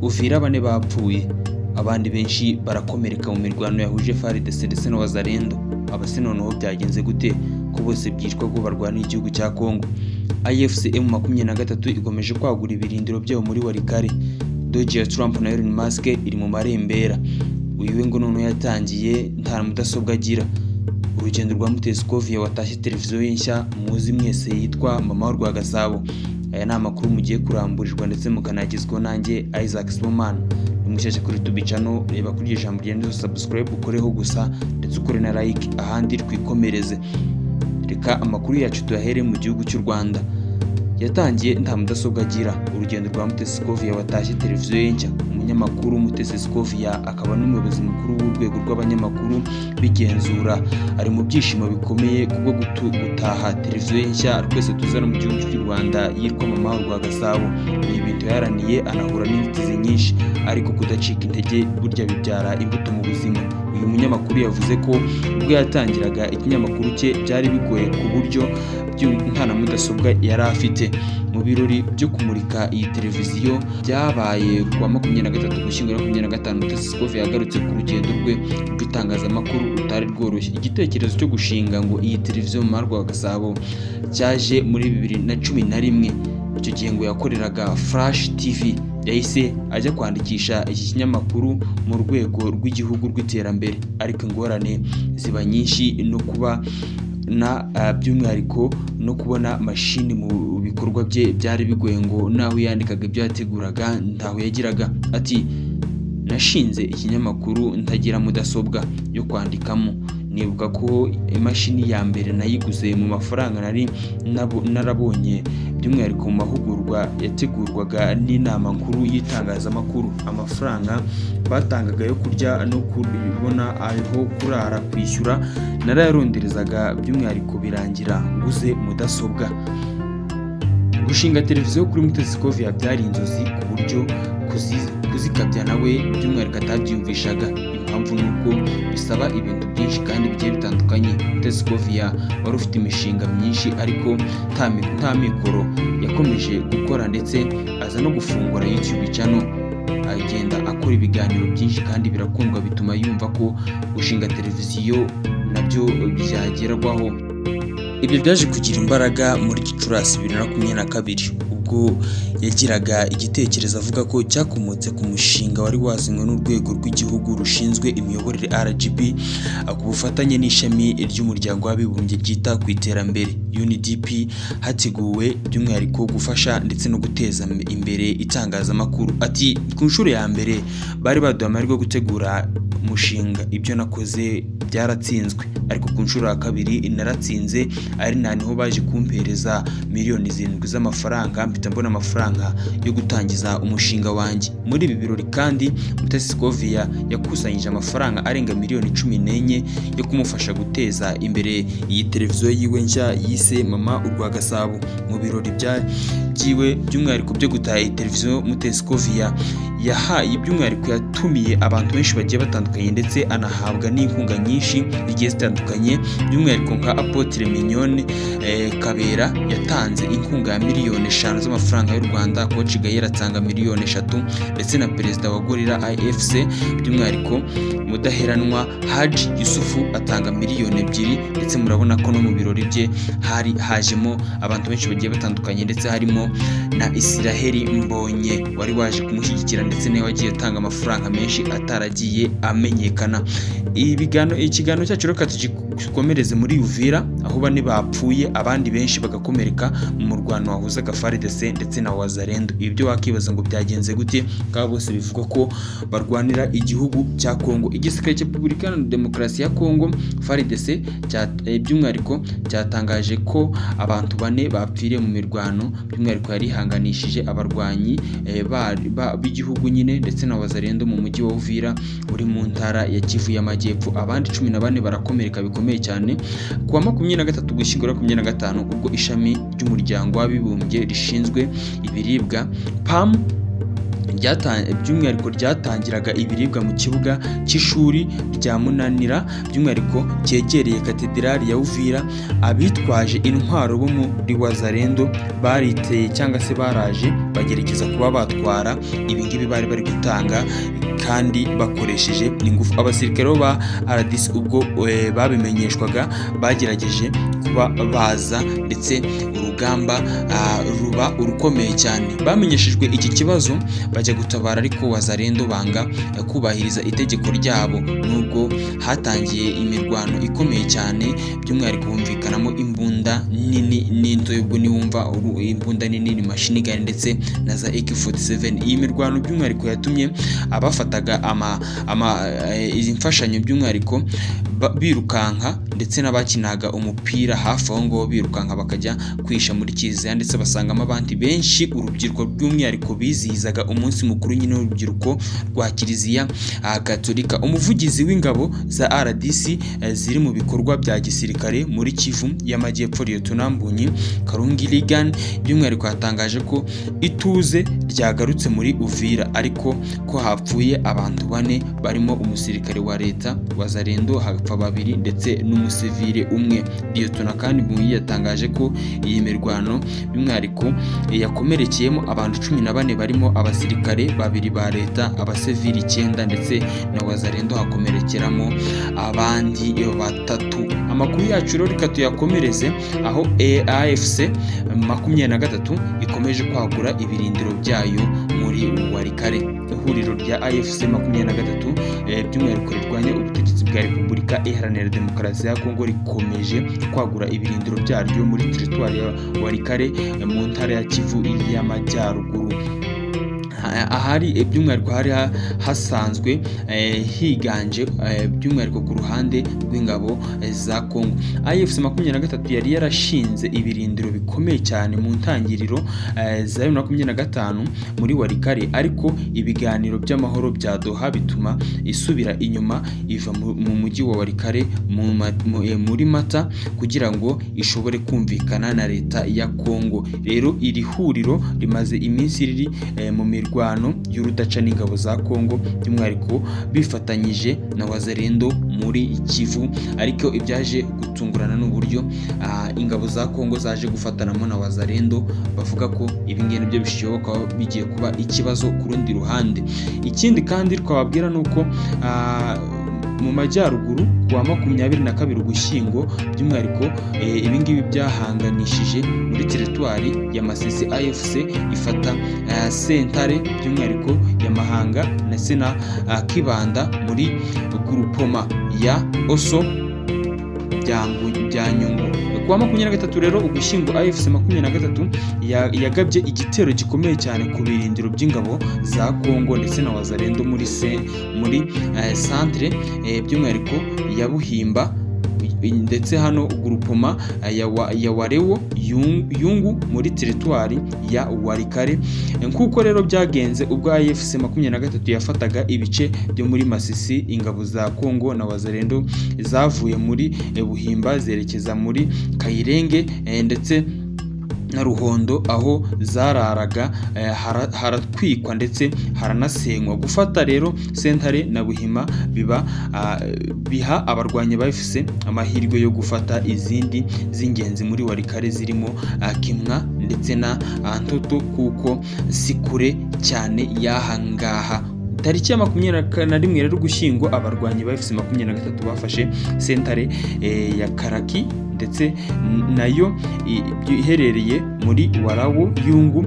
Uvira bane bapfuye, abandi benshi barakomereka mu mirwano yahuje FARDC ndetse na Wazalendo. Abase noneho byagenze gute ko bose byicwa ko barwanira igihugu cya Kongo? AFC M23 igomeje kwagura ibirindiro byayo muri Walikale. Doge ya Trump na Elon Musk iri mu marembera. Uyu ngo noneho yatangiye nta mudasobwa agira. Urugendo rwa Mutescovia watashye televiziyo y'inshya muzi mwese yitwa Mama wa Rwagasabo. Aya ni amakuru mugiye kuramburirwa ndetse mukanagizwa nanjye Isaac Sibomana. Nimusheshe kuri YouTube channel, reba kuri ijambo ryanditse subscribe ukoreho gusa ndetse ukore na like, ahandi twikomereze. Reka amakuru yacu tuyahere mu gihugu cy'u Rwanda. Yatangiye nta mudasobwa agira. Urugendo rwa Mutescovia watashye televiziyo y'inshya. Umunyamakuru Mutescovia akaba n'umuyobozi mukuru w'urwego rw'abanyamakuru bigenzura ari mu byishimo bikomeye kubwo gutaha televiziyo y'inshya twese tuzana mu gihugu cy'u Rwanda yitwa Mama wa Rwagasabo. Ibi bintu yaraniye anahura n'inzitizi nyinshi, ariko kudacika intege burya bibyara imbuto mu buzima. Uyu munyamakuru yavuze ko ubwo yatangiraga ikinyamakuru cye byari bigoye ku buryo nta na mudasobwa yari afite. Mu birori byo kumurika iyi televiziyo byabaye kuwa 23 Ugushyingo 2025, Mutescovia yagarutse ku rugendo rwe rw'itangazamakuru rutari rworoshye. Igitekerezo cyo gushinga ngo iyi televiziyo Mama wa Rwagasabo cyaje muri 2011. Icyo gihe ngo yakoreraga Flash TV. Yahise ajya kwandikisha iki kinyamakuru mu rwego rw'igihugu rw'iterambere, ariko ingorane ziba nyinshi no kuba na by'umwihariko no kubona mashini mu bikorwa bye byari bigoye, ngo naho yandikaga ibyo yateguraga ntaho yagiraga. Ati nashinze ikinyamakuru ntagira mudasobwa yo kwandikamo. Nibuka ko imashini ya mbere nayiguze mu mafaranga narabonye by'umwihariko mu mahugurwa yategurwaga n'inama nkuru y'itangazamakuru. Amafaranga batangaga yo kurya no kubibona aho kurara kwishyura narayaronderezaga, by'umwihariko birangira nguze mudasobwa. Gushinga televiziyo kuri Mutescovia byari inzozi ku buryo kuzikabya nawe by'umwihariko atabyiyumvishaga. Impamvu nuko bisaba ibintu byinshi kandi bigiye bitandukanye. Mutescovia wari ufite imishinga myinshi, ariko nta mikoro yakomeje gukora ndetse aza no gufungura YouTube channel. Agenda akora ibiganiro byinshi kandi birakundwa, bituma yumva ko gushinga televiziyo nabyo byagerwaho. Ibyo byaje kugira imbaraga muri Gicurasi 2022 ubwo yagiraga igitekerezo avuga ko cyakomotse ku mushinga wari wazanywe n'urwego rw'igihugu rushinzwe imiyoborere RGB ku bufatanye n'ishami ry'umuryango w'abibumbye ryita ku iterambere UNDP, hateguwe by'umwihariko gufasha ndetse no guteza imbere itangazamakuru. Ati ku nshuro ya mbere bari baduha amahirwe yo gutegura umushinga, ibyo nakoze byaratsinzwe, ariko ku nshuro ya kabiri naratsinze, ari niho baje kumpereza miliyoni 7 z'amafaranga, mpita mbona amafaranga yo gutangiza umushinga wanjye. Muri ibi birori kandi Mutescovia yakusanyije amafaranga arenga miliyoni 14 yo kumufasha guteza imbere iyi televiziyo yiwe nshya yise Mama wa Rwagasabo. Mu birori byiwe by'umwihariko byo gutaha iyi televiziyo, Mutescovia yahaye by'umwihariko yatumiye abantu benshi bagiye batandukanye ndetse anahabwa n'inkunga nyinshi zigiye zitandukanye, by'umwihariko nka Apotre Mignone Kabera yatanze inkunga ya miliyoni 5 z'amafaranga y'u Rwanda, Coach Gaël atanga miliyoni 3 ndetse na perezida wa Gorilla AFC by'umwihariko Mudaheranwa Haji Yusufu atanga miliyoni 2, ndetse murabona ko no mu birori bye hari hajemo abantu benshi bagiye batandukanye, ndetse harimo na Israel Mbonye wari waje kumushyigikira ndetse nawe wagiye atanga amafaranga menshi ataragiye amenyekana. Ikiganiro cyacu reka tugikomereze muri Uvira aho bane bapfuye abandi benshi bagakomereka mu murwano wahuzaga FARDC ndetse na Wazalendo. Ibyo wakibaza ngo byagenze gute? Kaba bose bivuga ko barwanira igihugu cya Kongo. Igisirikare cya Repubulika Iharanira Demokarasi ya Kongo FARDC by'umwihariko cyatangaje ko abantu bane bapfiriye mu mirwano, by'umwihariko yari ihanganishije abarwanyi b'igihugu nyine ndetse na Wazalendo mu mujyi wa Uvira uri mu ntara ya Kivu y'Amajyepfo. Abandi 14 barakomereka bikomeye cyane kuwa 23 Ugushyingo 2025 ubwo ishami ry'umuryango w'abibumbye rishinzwe ibiribwa PAM by'umwihariko ryatangiraga ibiribwa mu kibuga cy'ishuri rya Munanira, by'umwihariko cyegereye katedrali ya Uvira. Abitwaje intwaro bo muri Wazalendo bariteye cyangwa se baraje bagerageza kuba batwara ibingibi bari bari gutanga kandi bakoresheje ingufu. Abasirikare ba RDC ubwo babimenyeshwaga bagerageje kuba baza, ndetse urugamba ruba urukomeye cyane. Bamenyeshejwe iki kibazo bajya gutabara, ariko Wazalendo banga kubahiriza itegeko ryabo, nubwo hatangiye imirwano ikomeye cyane, by'umwihariko humvikanamo imbunda nini n'intoya. Ubwo niwumva imbunda nini ni machine gun ndetse na za AK47. Iyi mirwano by'umwihariko yatumye abafataga izi mfashanyo by'umwihariko birukanka, ndetse n'abakinaga umupira hafi aho ngo birukanka bakajya kwisha muri Kiliziya, ndetse basangamo abandi benshi, urubyiruko by'umwihariko bizihizaga umunsi mukuru nyine w'urubyiruko rwa Kiliziya Gatolika. Umuvugizi w'ingabo za RDC ziri mu bikorwa bya gisirikare muri Kivu y'Amajyepfo, Lieutenant Mbunyi Karungi Ligan, by'umwihariko yatangaje ko ituze ryagarutse muri Uvira, ariko ko hapfuye abantu 4 barimo umusirikare wa leta Wazalendo hapfa 2 ndetse n'umusivile umwe. Lieutenant kandi Mbunyi yatangaje ko iyi mirwano by'umwihariko yakomerekeyemo abantu 14 barimo abasirikare 2 ba leta, abasivili 9 ndetse na Wazalendo hakomerekeramo abandi 3. Amakuru yacu rero reka tuyakomereze aho AFC 23 ikomeje kwagura ibirindiro byayo muri Walikale. Ihuriro rya AFC 23 by'umwihariko rirwanya ubutegetsi bwa Repubulika Iharanira Demokarasi ya Kongo rikomeje kwagura ibirindiro byaryo muri teritwari ya Walikale mu ntara ya Kivu y'Amajyaruguru. Ahari by'umwihariko hari hasanzwe higanje by'umwihariko ku ruhande rw'ingabo za Kongo. AFC 23 yari yarashinze ibirindiro bikomeye cyane mu ntangiriro za 2025 muri Walikale, ariko ibiganiro by'amahoro bya Doha bituma isubira inyuma iva mu mujyi wa Walikale muri Mata kugira ngo ishobore kumvikana na leta ya Kongo. Rero iri huriro rimaze iminsi riri mu mirwano y'urudaca n'ingabo za Kongo, by'umwihariko bifatanyije na Wazalendo muri Kivu, ariko ibyaje gutungurana n'uburyo ingabo za Kongo zaje gufatanamo na Wazalendo. Bavuga ko ibi ngiye nibyo bishoboka bigiye kuba ikibazo ku rundi ruhande. Ikindi kandi twababwira nuko mu majyaruguru kuwa 22 Ugushyingo by'umwihariko ibingibi byahanganishije muri teritwari ya Masisi. AFC ifata Sentare by'umwihariko ya Mahanga ndetse na Kibanda muri groupement ya Oso bya Nyungu. Kuwa 23 rero Ugushyingo AFC 23 yagabye igitero gikomeye cyane ku birindiro by'ingabo za Kongo ndetse na Wazalendo muri centre by'umwihariko ya Buhimba, ndetse hano groupement ya Warewo Yungu muri teritwari ya Walikale. Nkuko rero byagenze ubwo AFC 23 yafataga ibice byo muri Masisi, ingabo za Kongo na Wazalendo zavuye muri Buhimba zerekeza muri Kayirenge ndetse na Ruhondo, aho zararaga haratwikwa ndetse haranasenywa. Gufata rero Sentare na Buhima biha abarwanya ba AFC amahirwe yo gufata izindi z'ingenzi muri Walikale zirimo Kimwa ndetse na Ntoto, kuko si kure cyane yahangaha. Tariki ya 21 rero Ugushyingo abarwanyi ba AFC 23 bafashe Sentare ya Karaki ndetse nayo iherereye muri Warawo Yungu,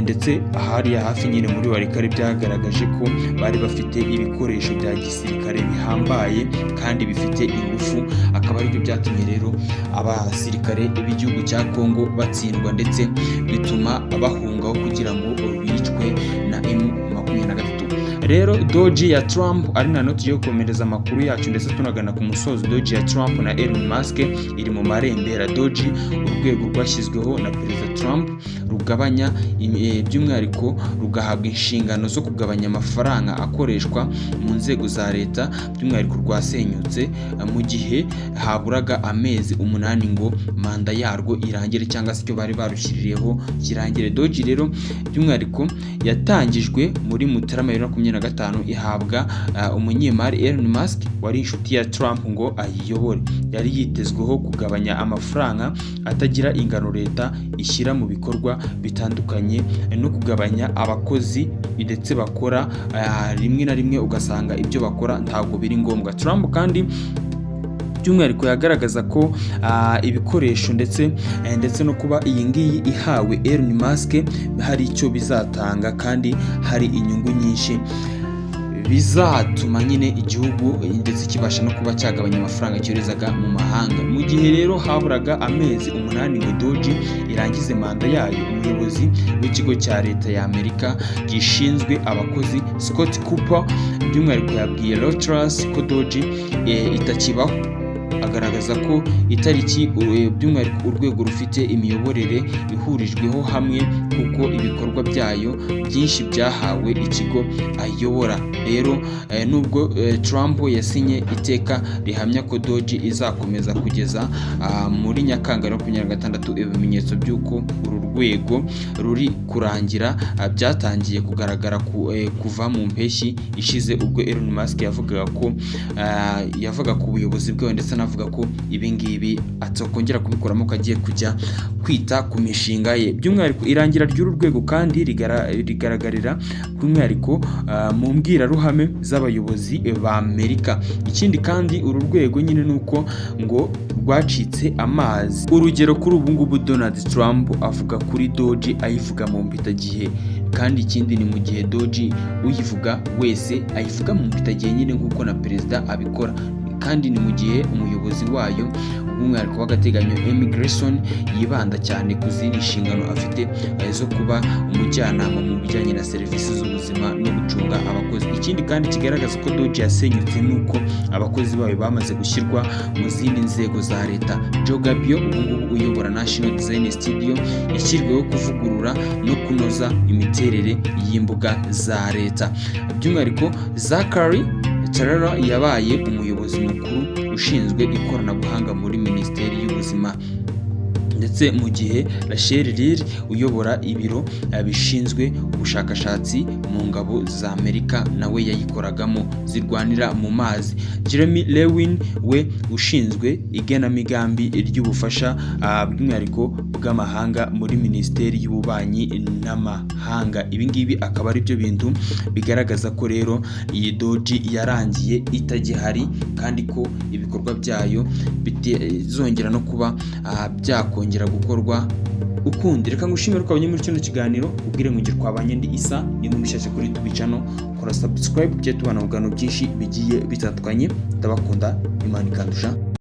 ndetse ahari hafi nyine muri Walikale. Byagaragaje ko bari bafite ibikoresho bya gisirikare bihambaye kandi bifite ingufu, akaba aribyo byatumye rero abasirikare b'igihugu cya Kongo batsindwa, ndetse bituma bahungaho kugira ngo bicwe na M23. Rero doji ya Trump ari na noti yo komereza amakuru yacu, ndetse tunagana ku musozo. Doji ya Trump na Elon Musk iri mu marembera. Doji urwego rwashyizweho na Perezida Trump rugabanya by'umwihariko rugahabwa inshingano zo kugabanya amafaranga akoreshwa mu nzego za leta, by'umwihariko rwasenyutse mu gihe haburaga amezi 8 ngo manda yarwo irangire cyangwa se icyo bari barushyiriyeho kirangire. Doge rero by'umwihariko yatangijwe muri Mutarama 2025 ihabwa umunyemari Elon Musk wari inshuti ya Trump ngo ayiyobore. Yari yitezweho kugabanya amafaranga atagira ingano leta ishyira mu bikorwa bitandukanye no kugabanya abakozi ndetse bakora rimwe na rimwe ugasanga ibyo bakora ntabwo biri ngombwa. Trump kandi by'umwihariko yagaragaza ko ibikoresho ndetse no kuba iyi ngiyi ihawe Elon Musk hari icyo bizatanga kandi hari inyungu nyinshi bizatuma nyine igihugu ndetse kibasha no kuba cyagabanya amafaranga cyorezaga mu mahanga. Mu gihe rero haburaga amezi 8 ngo Doge irangize manda yayo, umuyobozi w'ikigo cya leta ya Amerika gishinzwe abakozi Scott Cooper by'umwihariko yabwiye Reuters ko Doge itakibaho, agaragaza ko itariki by'umwihariko urwego rufite imiyoborere ihurijweho hamwe kuko ibikorwa byayo byinshi byahawe ikigo ayobora. Rero nubwo Trump yasinye iteka rihamya ko Doge izakomeza kugeza muri Nyakanga 2026, ibimenyetso by'uko uru rwego ruri kurangira byatangiye kugaragara kuva mu mpeshyi ishize ubwo Elon Musk yavuga ku buyobozi bwe ndetse anavuga ko ibi ngibi atokongera kubikoramo kagiye kujya kwita ku mishinga ye. By'umwihariko irangira ry'uru rwego kandi rigaragarira by'umwihariko mu mbwiraruhame z'abayobozi ba Amerika. Ikindi kandi uru rwego nyine nuko ngo rwacitse amazi. Urugero kuri ubu ngubu Donald Trump avuga kuri Doge ayivuga mu mpitagihe, kandi ikindi ni mu gihe Doge uyivuga wese ayivuga mu mpitagihe nyine nk'uko na perezida abikora, kandi ni mu gihe umuyobozi wayo umwihariko w'agateganyo Immigration yibanda cyane ku zindi nshingano afite zo kuba umujyanama mu bijyanye na serivisi z'ubuzima no gucunga abakozi. Ikindi kandi kigaragaza ko Doge yasenyutse nuko abakozi bayo bamaze gushyirwa mu zindi nzego za leta. Joe Gabio ubungubu uyobora National Design Studio yashyiriweho kuvugurura no kunoza imiterere y'imbuga za leta. By'umwihariko Zachary Taylor yabaye umuyobozi mukuru ushinzwe ikoranabuhanga muri Minisiteri y'Ubuzima, ndetse mu gihe Rachel Reed uyobora ibiro bishinzwe ubushakashatsi mu ngabo za Amerika nawe yayikoragamo zirwanira mu mazi. Jeremy Lewin we ushinzwe igenamigambi ry'ubufasha by'umwihariko bw'amahanga muri Minisiteri y'Ububanyi n'Amahanga. Ibi ngibi akaba ari byo bintu bigaragaza ko rero iyi Doge yarangiye itagihari kandi ko ibikorwa byayo bizongera no kuba byakongera gukorwa ukundi. Reka ngushimire ko abanye muri kino kiganiro, ubwire ngo twabanye ndi Isa, ni mu mishyashya kuri YouTube channel, kora subscribe tujye tubana ubugano byinshi bigiye bitandukanye. Ndabakunda, Imana ikandusha.